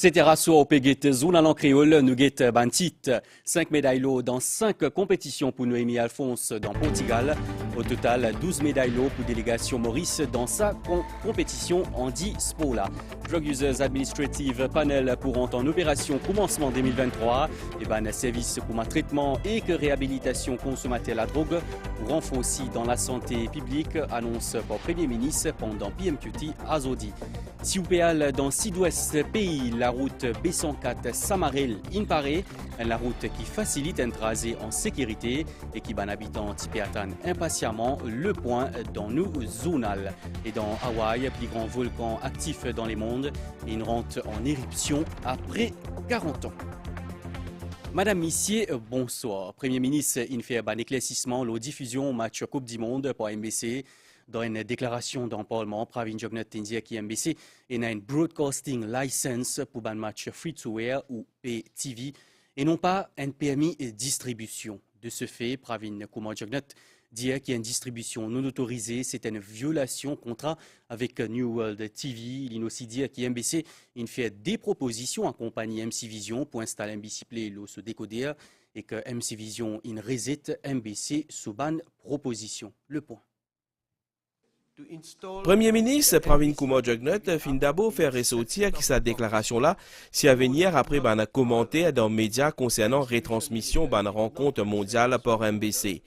C'était Rasso au Péguet Zona en créole, nous guette Bantit. 5 médailles dans 5 compétitions pour Noémie Alphonse dans Portugal. Au total, 12 médailles pour délégation Maurice dans sa compétition Andy Spola. Drug Users Administrative Panel pour en opération commencement 2023. Et service pour traitement et que réhabilitation consommateur la drogue pour renforcer dans la santé publique, annonce par Premier ministre pendant PMQT à Zodi. Si vous péal dans sud-ouest pays, la route B104 Samarel-Inparé, la route qui facilite un trajet en sécurité et qui ban habitant qui attendent impatiemment le point dans nos zonales. Et dans Hawaï, plus grand volcan actif dans les mondes, et une rentre en éruption après 40 ans. Madame Missier, bonsoir. Premier ministre, il fait un éclaircissement la diffusion match Coupe du Monde pour MBC. Dans une déclaration dans le Parlement, Pravin Jugnauth Tindia qui MBC a une broadcasting license pour un match free-to-air ou PTV et non pas un permis de distribution. De ce fait, Pravin Jugnauth dit qu'il y a une distribution non autorisée, c'est une violation contrat avec New World TV. Il aussi dit que MBC fait des propositions à compagnie MC Vision pour installer MBC Play ce décodeur et que MC Vision reset MBC sous ban proposition. Le point. Premier ministre Pravin Jugnauth fin d'abord faire ressortir que sa déclaration-là, si à venir après a commenté dans les médias concernant retransmission d'une rencontre mondiale par MBC.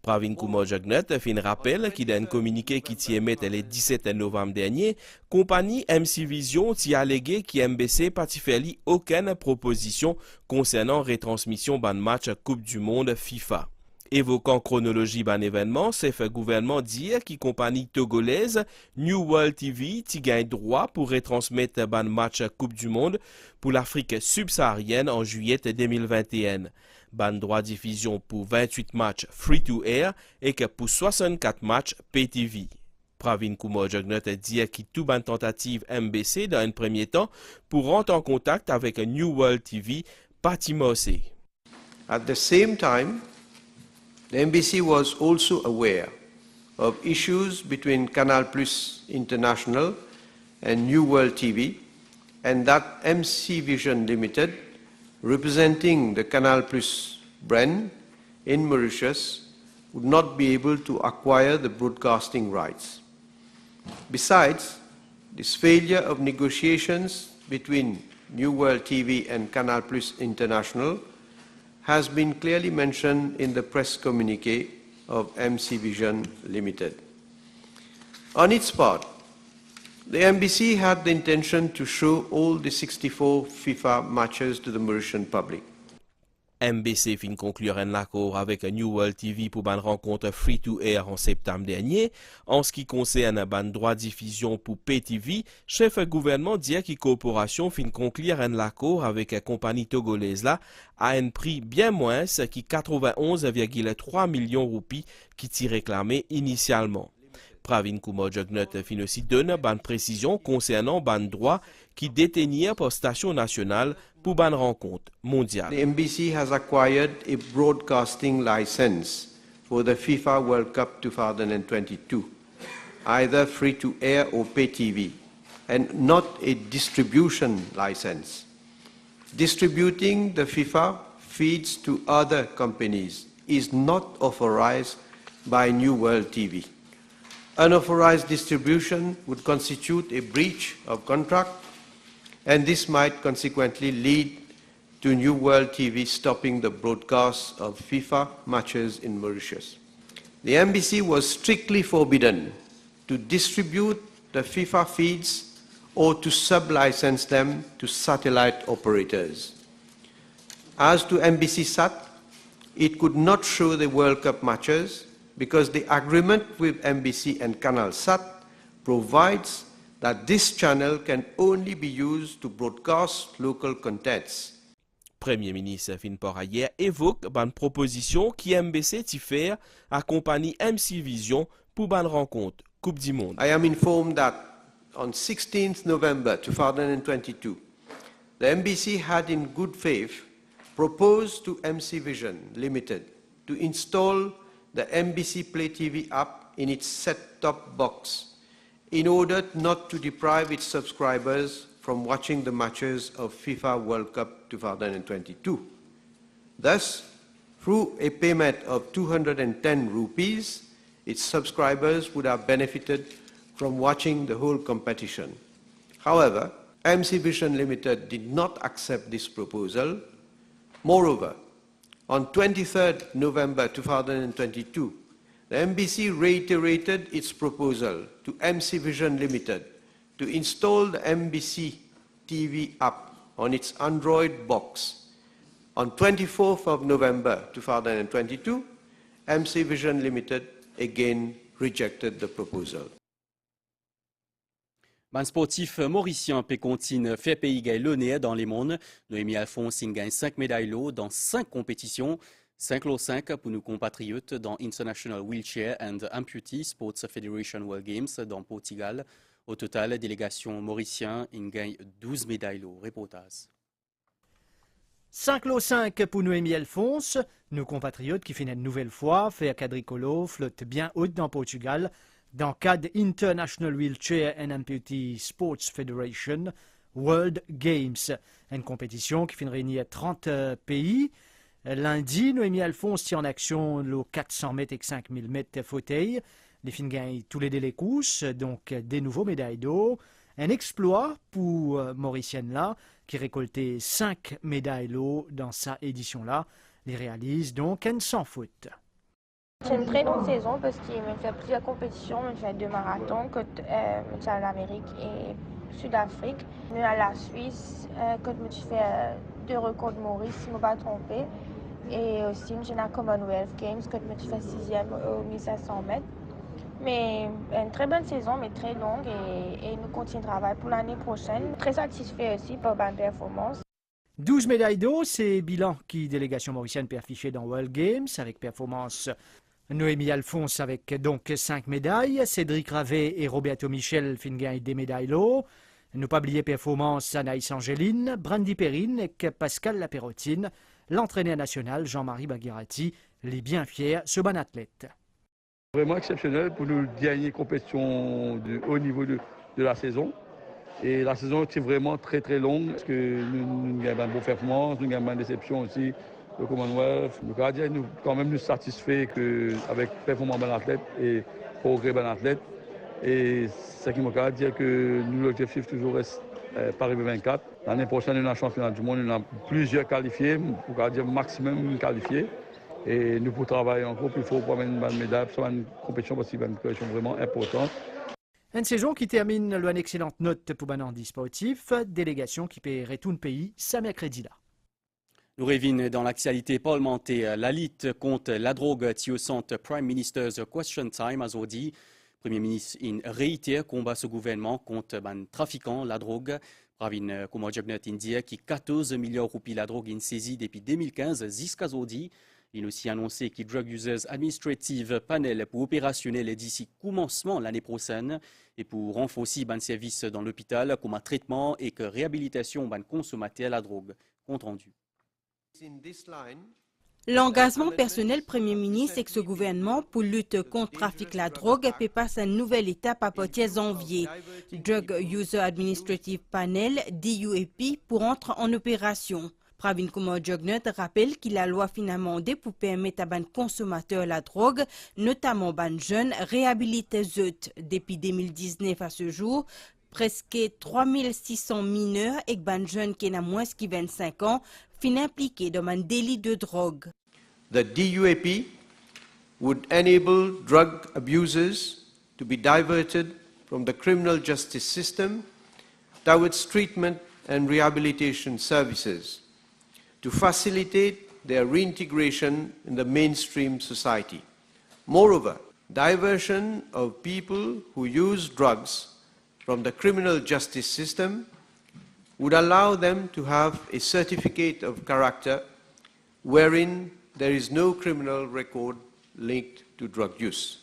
Pravin Jugnauth fin rappelle qu'il a un communiqué qui t'y émet le 17 novembre dernier, compagnie MC Vision t'y a allégué que MBC pas fait aucune proposition concernant retransmission d'un match Coupe du Monde FIFA. Évoquant chronologie d'un événement, c'est fait gouvernement dire que compagnie togolaise New World TV t'y gagne droit pour retransmettre un match Coupe du Monde pour l'Afrique subsaharienne en juillet 2021. Ban droit diffusion pour 28 matchs free-to-air et que pour 64 matchs PTV. Pravin Jugnauth dit que tout ban tentative MBC dans un premier temps pour rentrer en contact avec New World TV pas timorcé. At the same time, the NBC was also aware of issues between Canal Plus International and New World TV, and that MC Vision Limited, representing the Canal Plus brand in Mauritius, would not be able to acquire the broadcasting rights. Besides, this failure of negotiations between New World TV and Canal Plus International has been clearly mentioned in the press communiqué of MC Vision Limited. On its part, the MBC had the intention to show all the 64 FIFA matches to the Mauritian public. MBC fin conclure un accord avec New World TV pour une rencontre free-to-air en septembre dernier. En ce qui concerne un droit de diffusion pour PTV, chef gouvernement dit que la corporation fin conclure un accord avec la compagnie togolaise là à un prix bien moins que 91,3 millions de roupies qui t'y réclamé initialement. Pravin Jugnauth fin aussi donne une précision concernant un droit qui détenir pour station nationale pour une rencontre mondiale. The NBC has acquired a broadcasting license for the FIFA World Cup 2022, either free-to-air or pay-TV, and not a distribution license. Distributing the FIFA feeds to other companies is not authorized by New World TV. Unauthorized distribution would constitute a breach of contract, and this might consequently lead to New World TV stopping the broadcast of FIFA matches in Mauritius. The NBC was strictly forbidden to distribute the FIFA feeds or to sub-license them to satellite operators. As to NBC Sat, it could not show the World Cup matches because the agreement with NBC and Canal Sat provides that this channel can only be used to broadcast local contents. Premier ministre fin par ailleurs évoque une proposition qui MBC t'y fait à compagnie MC Vision pour une rencontre Coupe du Monde. I am informed that on 16th November 2022, the NBC had in good faith proposed to MC Vision Limited to install the NBC Play TV app in its set-top box in order not to deprive its subscribers from watching the matches of FIFA World Cup 2022. Thus, through a payment of 210 rupees, its subscribers would have benefited from watching the whole competition. However, MC Vision Limited did not accept this proposal. Moreover, on 23rd November 2022, the MBC reiterated its proposal to MC Vision Limited to install the MBC TV app on its Android box. On 24th of November 2022, MC Vision Limited again rejected the proposal. Ban sportif mauricien Pécontine fait pays gaillonné dans les mondes. Noémie Alphonse gagne 5 médailles dans 5 compétitions. 5 lots 5 pour nos compatriotes dans International Wheelchair and Amputee Sports Federation World Games dans Portugal. Au total, délégation mauricienne gagne 12 médailles. Reportage. 5 lots 5 pour Noémie Alphonse, nos compatriotes qui finissent une nouvelle fois, fait à quadricolo, flotte bien haute dans Portugal, dans le cadre International Wheelchair and Amputee Sports Federation World Games, une compétition qui finit réunir 30 pays. Lundi, Noémie Alphonse tient en action le 400 mètres et 5000 mètres fauteuil. Les filles gagnent tous les délais courses, donc des nouveaux médailles d'eau. Un exploit pour Mauricienne-là, qui récoltait 5 médailles d'eau dans sa édition-là. Les réalise donc un sans faute. C'est une très longue saison parce qu'il me fait plusieurs compétitions. Il me fait 2 marathons, à l'Amérique et Sud-Afrique. À la Suisse, quand je fais 2 records de Maurice, si je ne me pas trompé. Et aussi, j'ai la Commonwealth Games, quand je fais 6e au 1500 mètres. Mais une très bonne saison, mais très longue et nous continuons le travail pour l'année prochaine. Très satisfait aussi par ma performance. 12 médailles d'eau, c'est bilan qui délégation mauricienne peut afficher dans World Games avec performance Noémie Alphonse avec donc 5 médailles, Cédric Ravet et Roberto Michel gagnent des médailles d'eau. Ne pas oublier performance Anaïs Angéline, Brandy Perrine et Pascal Laperrotine. L'entraîneur national Jean-Marie Baghirati les bien fier ce bon athlète. Vraiment exceptionnel pour nous dernière compétition de haut niveau de la saison. Et la saison est vraiment très très longue parce que nous avons une bonne performance, nous avons une déception aussi au Commonwealth. Nous avons quand même nous satisfait avec performance d'un athlète et progrès d'un athlète. Et ce qui me dire que nous l'objectif toujours reste Paris 24. L'année prochaine, nous avons un championnat du monde, nous avons plusieurs qualifiés, pour dire maximum qualifiés. Et nous, pour travailler en groupe, il faut prendre une bonne médaille, c'est une compétition parce que c'est une compétition vraiment importante. Une saison qui termine une excellente note pour Banandi Sportif, délégation qui paierait tout le pays ce mercredi-là. Nous revenons dans l'actualité parlementaire. La lutte contre la drogue tiosante Prime Minister's Question Time aujourd'hui. Premier ministre réitère combat ce gouvernement contre les trafiquants la drogue. Pravin Kumar Jagnat India qui 14 milliards de roupies la drogue in saisie depuis 2015 jusqu'à aujourd'hui. Il a aussi annoncé que Drug Users Administrative Panel pour opérationnel d'ici commencement l'année prochaine et pour renforcer les services dans l'hôpital comme un traitement et que réhabilitation des consommateurs à la drogue. Compte rendu. L'engagement personnel Premier ministre et ce gouvernement pour lutter contre le trafic de la drogue peut passer à une nouvelle étape à partir de janvier. Drug User Administrative Panel, DUAP, pour entrer en opération. Pravin Kumar Jagnat rappelle que la loi fin amendée pour permettre à les consommateurs la drogue, notamment les jeunes, réhabiliter depuis 2019 à ce jour. Presque 3600 mineurs et les jeunes qui ont moins de 25 ans sont impliqués dans un délit de drogue. The DUAP would enable drug abusers to be diverted from the criminal justice system towards treatment and rehabilitation services to facilitate their reintegration in the mainstream society. Moreover, diversion of people who use drugs from the criminal justice system would allow them to have a certificate of character wherein there is no criminal record linked to drug use.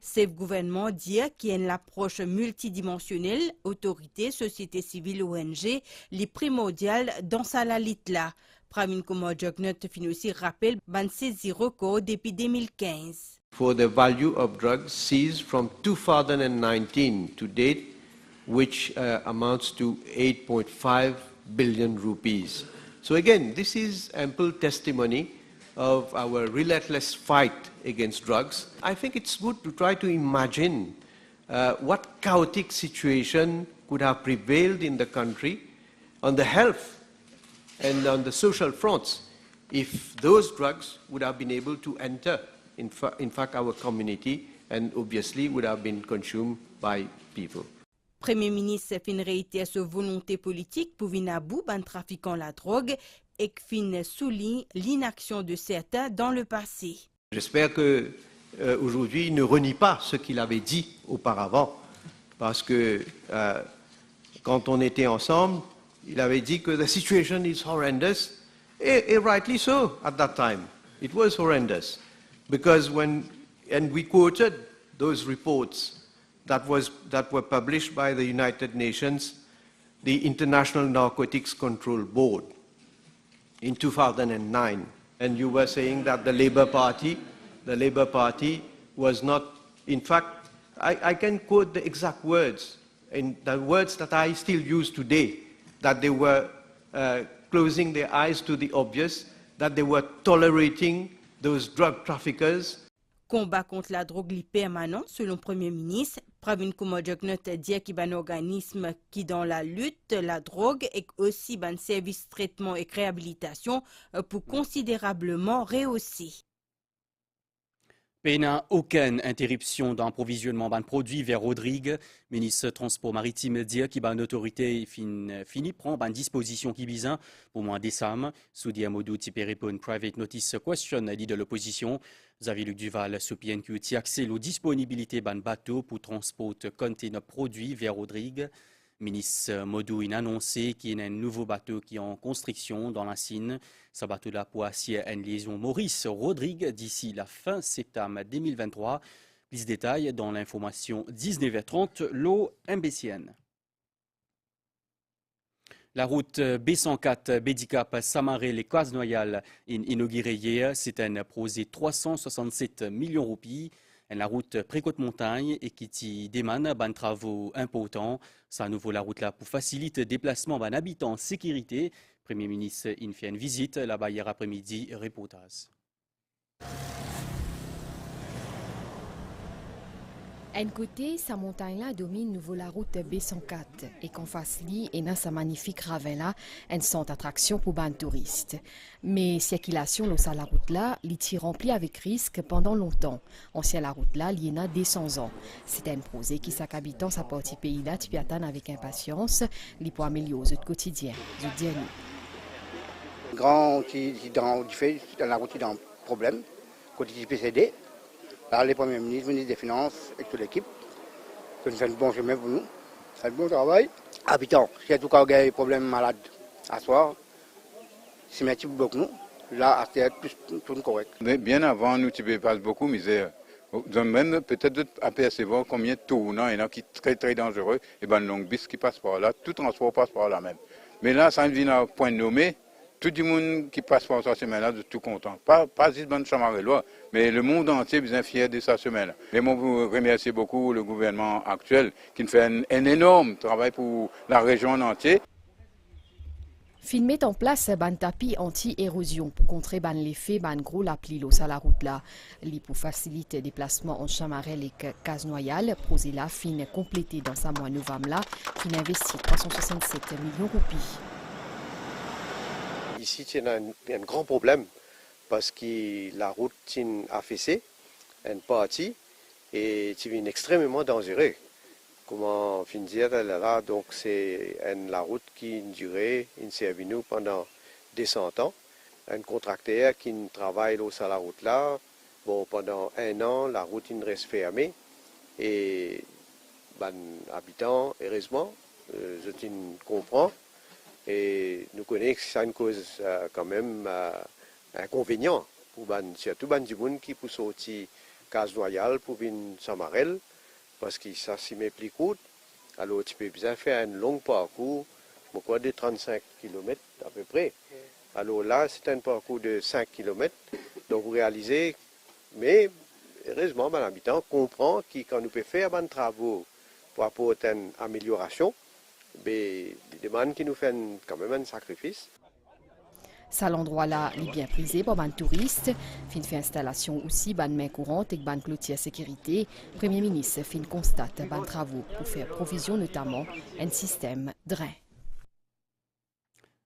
Ce gouvernement dit qu'il y a une approche multidimensionnelle, autorité, société civile, ONG, les primordiales dans sa lutte là. Pravin Kumar Jagnat fin aussi rappelle ban saisi record depuis 2015. For the value of drugs seized from 2019 to date, which amounts to 8.5 billion rupees. So again, this is ample testimony of our relentless fight against drugs. I think it's good to try to imagine what chaotic situation could have prevailed in the country on the health and on the social fronts if those drugs would have been able to enter, in fact, our community and obviously would have been consumed by people. Premier ministre fin réitère sa volonté politique pour venir à bout ban trafiquant la drogue et fin souligne l'inaction de certains dans le passé. J'espère que aujourd'hui il ne renie pas ce qu'il avait dit auparavant, parce que quand on était ensemble, il avait dit que the situation is horrendous, and rightly so at that time. It was horrendous, because and we quoted those reports that were published by the United Nations, the International Narcotics Control Board, in 2009. And you were saying that the Labour Party was not, in fact, I can quote the exact words, and the words that I still use today, that they were closing their eyes to the obvious, that they were tolerating those drug traffickers. Combat contre la drogue est permanent, selon le Premier ministre. Pravin Kumar Jagnat dit qu'il y a un organisme qui, dans la lutte, la drogue et aussi un service de traitement et réhabilitation pour considérablement rehausser. Il n'y a aucune interruption d'approvisionnement de produits vers Rodrigue. Ministre Transport Maritime dit qu'il y a une autorité fini prend une disposition qui vise pour mois décembre. Soudi Amadou qui répond private notice question dit de l'opposition. Xavier Luc Duval sous PNQ qui accède aux disponibilités d'un bateau pour transporter conteneurs produits vers Rodrigue. Ministre Modou a annoncé qu'il y a un nouveau bateau qui est en construction dans la Sine. Ce bateau-là pour assurer une liaison Maurice-Rodrigue d'ici la fin septembre 2023. Plus de détails dans l'information 19h30, l'eau MBCN. La route B104 Bédicap Samaré les Casnoyal inaugurée hier, c'est un projet 367 millions de roupies. La route Précote-Montagne et qui demande des travaux importants. Ça nouveau la route là pour faciliter le déplacement d'un habitant en sécurité. Premier ministre in fait une visite là-bas hier après-midi. Reportage. Un côté, sa montagne-là domine nouveau la route B104 et qu'en face li, et dans sa magnifique ravin-là, une centre attraction pour les touristes. Mais circulation sur la route-là, il est rempli avec risque pendant longtemps. Ancien la route-là, il y en a 200 ans. C'est un projet qui s'habitants sa partie pays-là, tu attendre avec impatience, li pour améliorer le quotidien. Je dis nous. Grand qui dans la route dans problème, côté du PCD. Par les premiers ministres, ministre des Finances et toute l'équipe, que nous faisons un bon chemin pour nous, c'est un bon travail. Habitants, s'il y a tout cas des problèmes malades à soir, c'est un petit peu beaucoup nous, là, c'est tout correct. Mais bien avant, nous ne pas beaucoup de misère. Même peut-être apercevoir combien de tournants, il y en a qui sont très très dangereux, et ben longue bis qui passe par là, tout transport passe par là même. Mais là, ça vient à un point nommé. Tout le monde qui passe par cette semaine-là est tout content. Pas juste dans le Chamarélois, mais le monde entier est bien fier de cette semaine-là. Et moi, je remercie beaucoup le gouvernement actuel qui fait un énorme travail pour la région entière. Fin met en place un tapis anti-érosion pour contrer l'effet d'un gros lapli à la route là. Li pour faciliter le déplacement en Chamarel et Casnoyal, projet là fin complété dans sa mois novembre là, fin investi 367 millions de roupies. Ici, il y a un grand problème parce que la route est affaissée, une partie, et c'est extrêmement dangereux. Comment dire là, donc c'est la route qui durait, une servi nous pendant 200 ans. Un contracteur qui travaille sur la route là, bon, pendant 1 an, la route reste fermée et les habitants, heureusement, je comprends. Et nous connaissons que ça une cause quand même inconvénient pour surtout les gens qui pour sortir Casnoyal pour venir Samarel parce que ça s'y met plus court. Alors tu peux bien faire un long parcours, de 35 km à peu près. Alors là c'est un parcours de 5 km. Donc vous réalisez, mais heureusement l'habitant comprend que quand nous pouvons faire des travaux pour apporter une amélioration, mais il demande qu'ils nous fassent quand même un sacrifice. Ça l'endroit là, il est bien prisé pour les touristes. Fin fait installation aussi, ban main courante et ban clôture sécurité. Premier ministre fin constate ban travaux pour faire provision notamment un système drain.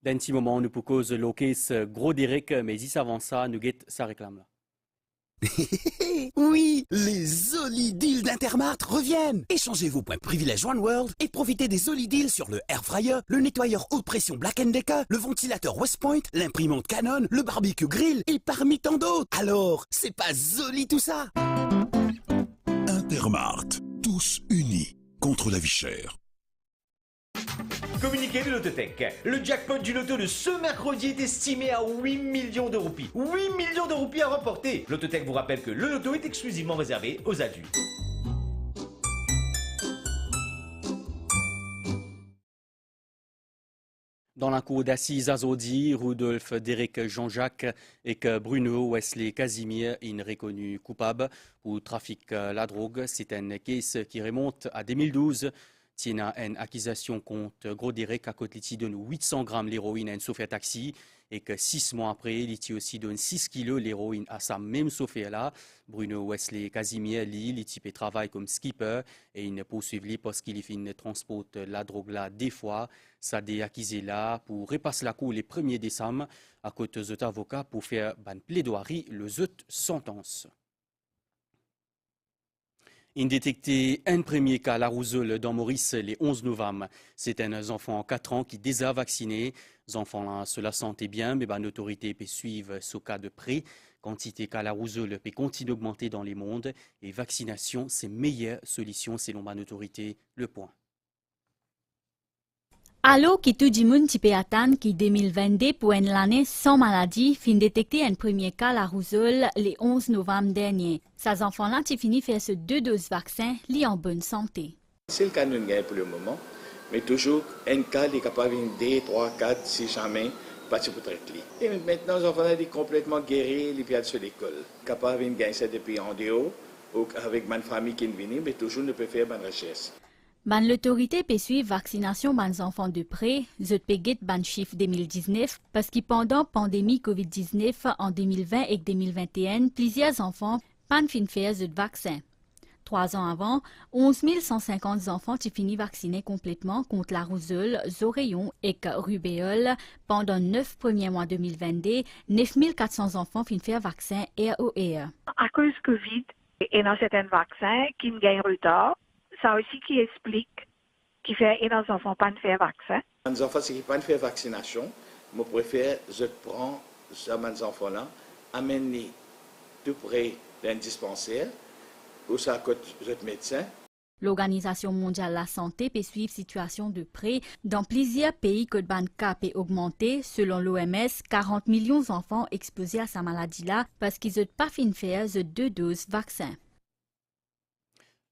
D'un petit moment, nous pouvons cause le case gros direct, mais si avant ça, nous guette ça réclame là. Oui, les Zoli Deals d'Intermart reviennent. Échangez vos points privilèges One World et profitez des Zoli Deals sur le Air Fryer, le nettoyeur haute pression Black & Decker, le ventilateur West Point, l'imprimante Canon, le barbecue grill et parmi tant d'autres. Alors, c'est pas Zoli tout ça? Intermart, tous unis contre la vie chère. Communiqué de l'Autotech. Le jackpot du loto de ce mercredi est estimé à 8 millions de roupies. 8 millions de roupies à remporter. L'Autotech vous rappelle que le loto est exclusivement réservé aux adultes. Dans la cour d'assises à Zodi, Rudolf Derek Jean-Jacques et que Bruno Wesley Casimir est reconnu coupable pour trafic la drogue. C'est un case qui remonte à 2012. Il y a une accusation contre Gros Derek à côté de 800 grammes d'héroïne à un chauffeur taxi et que 6 mois après, il y a aussi donné 6 kilos d'héroïne à sa même chauffeur-là. Bruno Wesley Casimir, il type travaille comme skipper et il ne poursuit parce qu'il transporte la drogue là des fois. Ça a accusé là pour repasser la cour le 1er décembre à côté de avocats pour faire une plaidoirie le sentence. Il a détecté un premier cas à la rougeole dans Maurice le 11 novembre. C'est un enfant de 4 ans qui est déjà vacciné. Les enfants se la sentent bien, mais l'autorité peut suivre ce cas de près. Quantité cas à la rougeole peut continuer d'augmenter dans les mondes et vaccination, c'est meilleure solution selon l'autorité. Le point. Alors que tout le monde peut attendre que 2022 pour une année sans maladie fin détecter un premier cas à la rougeole le 11 novembre dernier. Ces enfants-là ont fini faire ce 2 doses vaccin, li en bonne santé. C'est le cas de nous pour le moment, mais toujours un cas est capable de 2, 3, 4, 6 jamais passer pour traiter. Et maintenant, les enfants sont complètement guéris, ils viennent sur l'école. Capable de gagner ça depuis en dehors, ou avec ma famille qui vient, mais toujours ne peut faire une recherche. L'autorité peut suivre la vaccination des enfants de près, je peux guetter le chiffre 2019, parce que pendant la pandémie COVID-19 en 2020 et 2021, plusieurs enfants n'ont pas fait de vaccin. 3 ans avant, 11 150 enfants ont fini vaccinés complètement contre la rougeole, zorayon et rubéole. Pendant 9 premiers mois 2022, 9 400 enfants ont fait vaccin ROR. À cause de Covid, il y a certains vaccins qui gagnent retard. Ça aussi qui explique qui fait que les enfants pas faire vaccin. Les enfants qui pas faire vaccination, je préfère je prends ces enfants-là, amener tout près d'un dispensaire où ça coûte le médecin. L'Organisation mondiale de la santé peut suivre la situation de près. Dans plusieurs pays que le cas peut augmenter, selon l'OMS, 40 millions d'enfants exposés à sa maladie-là parce qu'ils n'ont pas fait faire 2 doses vaccin.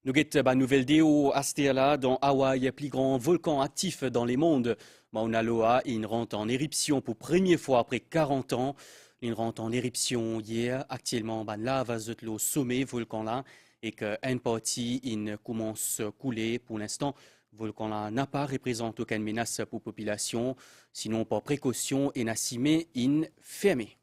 Nous avons une nouvelle déo à dans Hawaï, le plus grand volcan actif dans le monde. Mauna Loa, il rentre en éruption pour la première fois après 40 ans. Il rentre en éruption hier. Actuellement, la lave est au sommet volcan là et qu'une partie il commence à couler. Pour l'instant, le volcan là n'a pas représenté aucune menace pour la population. Sinon, par précaution, il n'a pas fermé.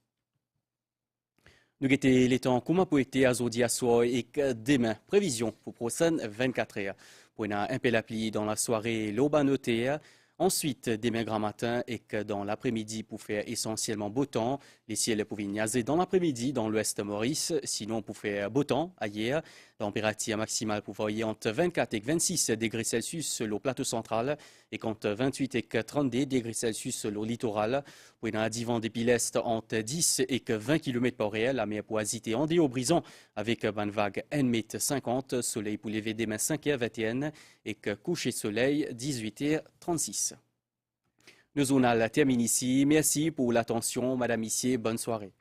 Nous avons les temps comment pour été à Zodi à soir et demain. Prévision pour prochaine 24 heures. Pour un peu la pluie dans la soirée, l'aube noté. Ensuite, demain grand matin et que dans l'après-midi pour faire essentiellement beau temps. Les ciels pouvaient niaiser dans l'après-midi dans l'ouest Maurice. Sinon, pour faire beau temps ailleurs. Température maximale pour varier entre 24 et 26 degrés Celsius sur le plateau central et entre 28 et 32 degrés Celsius sur le littoral. Pour un divan des l'est entre 10 et 20 km par réel, la mer pour hésiter en déo brisant avec une vague 1,50 m, soleil pour lever demain 5h21 et que coucher soleil 18h36. Le journal termine ici. Merci pour l'attention, Madame Issier. Bonne soirée.